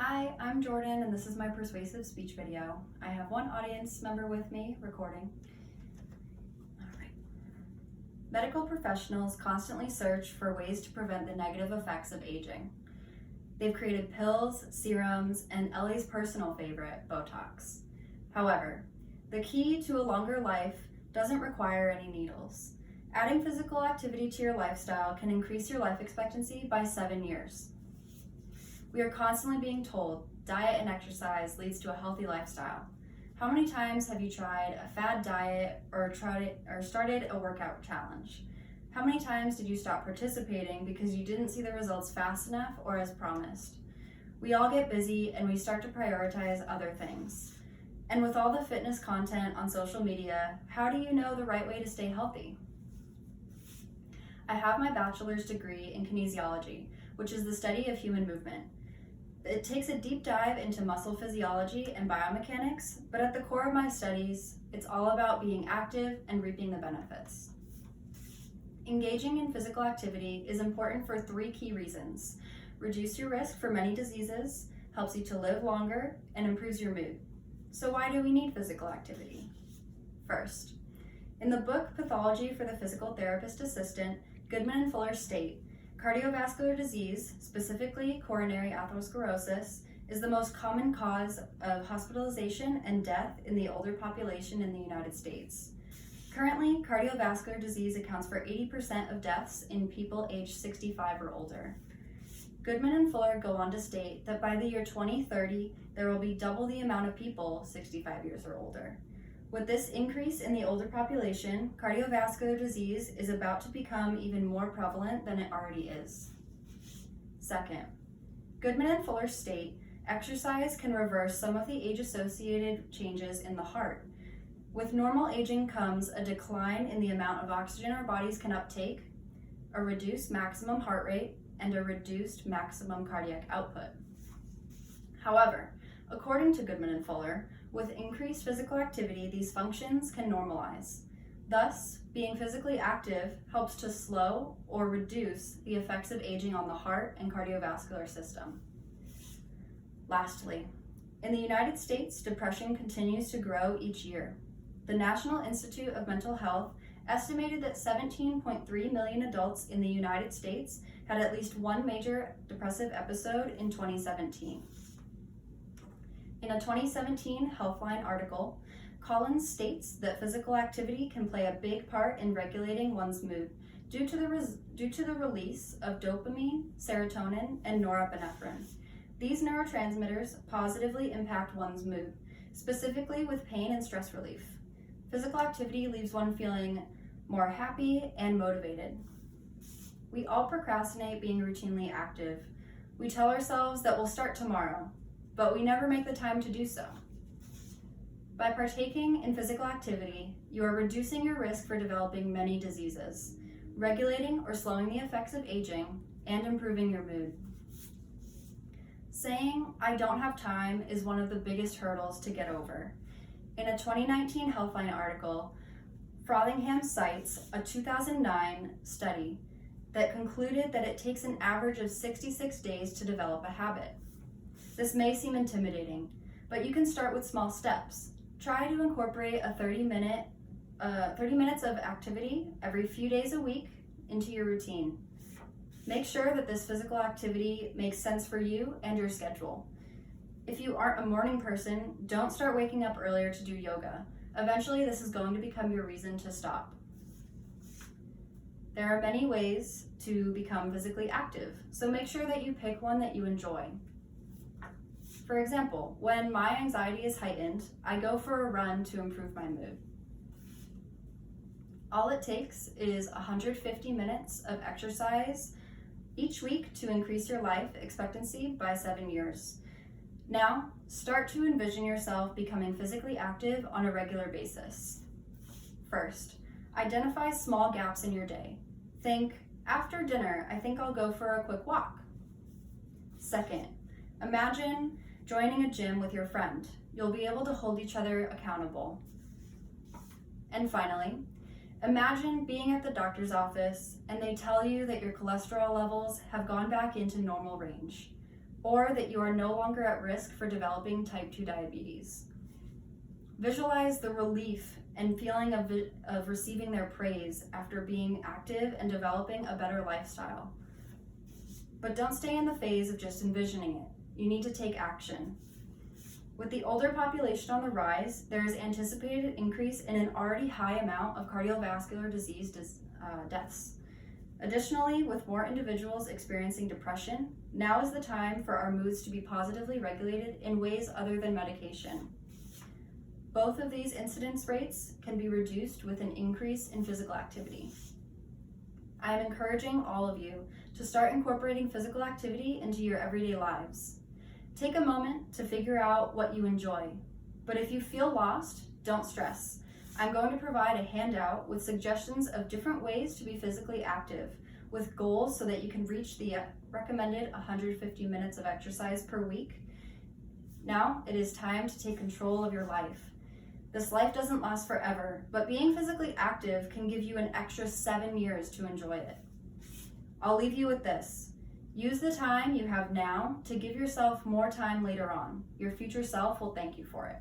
Hi, I'm Jordan, and this is my persuasive speech video. I have one audience member with me recording. All right. Medical professionals constantly search for ways to prevent the negative effects of aging. They've created pills, serums, and Ellie's personal favorite, Botox. However, the key to a longer life doesn't require any needles. Adding physical activity to your lifestyle can increase your life expectancy by 7 years. We are constantly being told diet and exercise leads to a healthy lifestyle. How many times have you tried a fad diet or started a workout challenge? How many times did you stop participating because you didn't see the results fast enough or as promised? We all get busy and we start to prioritize other things. And with all the fitness content on social media, how do you know the right way to stay healthy? I have my bachelor's degree in kinesiology, which is the study of human movement. It takes a deep dive into muscle physiology and biomechanics, but at the core of my studies, it's all about being active and reaping the benefits. Engaging in physical activity is important for 3 key reasons: reduce your risk for many diseases, helps you to live longer, and improves your mood. So why do we need physical activity? First, in the book Pathology for the Physical Therapist Assistant, Goodman and Fuller state, cardiovascular disease, specifically coronary atherosclerosis, is the most common cause of hospitalization and death in the older population in the United States. Currently, cardiovascular disease accounts for 80% of deaths in people aged 65 or older. Goodman and Fuller go on to state that by the year 2030, there will be double the amount of people 65 years or older. With this increase in the older population, cardiovascular disease is about to become even more prevalent than it already is. Second, Goodman and Fuller state exercise can reverse some of the age-associated changes in the heart. With normal aging comes a decline in the amount of oxygen our bodies can uptake, a reduced maximum heart rate, and a reduced maximum cardiac output. However, according to Goodman and Fuller, with increased physical activity, these functions can normalize. Thus, being physically active helps to slow or reduce the effects of aging on the heart and cardiovascular system. Lastly, in the United States, depression continues to grow each year. The National Institute of Mental Health estimated that 17.3 million adults in the United States had at least one major depressive episode in 2017. In a 2017 Healthline article, Collins states that physical activity can play a big part in regulating one's mood due to the release of dopamine, serotonin, and norepinephrine. These neurotransmitters positively impact one's mood, specifically with pain and stress relief. Physical activity leaves one feeling more happy and motivated. We all procrastinate being routinely active. We tell ourselves that we'll start tomorrow, but we never make the time to do so. By partaking in physical activity, you are reducing your risk for developing many diseases, regulating or slowing the effects of aging, and improving your mood. Saying, "I don't have time," is one of the biggest hurdles to get over. In a 2019 Healthline article, Frothingham cites a 2009 study that concluded that it takes an average of 66 days to develop a habit. This may seem intimidating, but you can start with small steps. Try to incorporate a 30 minutes of activity every few days a week into your routine. Make sure that this physical activity makes sense for you and your schedule. If you aren't a morning person, don't start waking up earlier to do yoga. Eventually, this is going to become your reason to stop. There are many ways to become physically active, so make sure that you pick one that you enjoy. For example, when my anxiety is heightened, I go for a run to improve my mood. All it takes is 150 minutes of exercise each week to increase your life expectancy by 7 years. Now, start to envision yourself becoming physically active on a regular basis. First, identify small gaps in your day. Think, after dinner, I think I'll go for a quick walk. Second, imagine joining a gym with your friend. You'll be able to hold each other accountable. And finally, imagine being at the doctor's office and they tell you that your cholesterol levels have gone back into normal range. or that you are no longer at risk for developing type 2 diabetes. Visualize the relief and feeling of receiving their praise after being active and developing a better lifestyle. But don't stay in the phase of just envisioning it. You need to take action. With the older population on the rise, there is anticipated increase in an already high amount of cardiovascular disease deaths. Additionally, with more individuals experiencing depression, now is the time for our moods to be positively regulated in ways other than medication. Both of these incidence rates can be reduced with an increase in physical activity. I am encouraging all of you to start incorporating physical activity into your everyday lives. Take a moment to figure out what you enjoy, but if you feel lost, don't stress. I'm going to provide a handout with suggestions of different ways to be physically active, with goals so that you can reach the recommended 150 minutes of exercise per week. Now it is time to take control of your life. This life doesn't last forever, but being physically active can give you an extra 7 years to enjoy it. I'll leave you with this. Use the time you have now to give yourself more time later on. Your future self will thank you for it.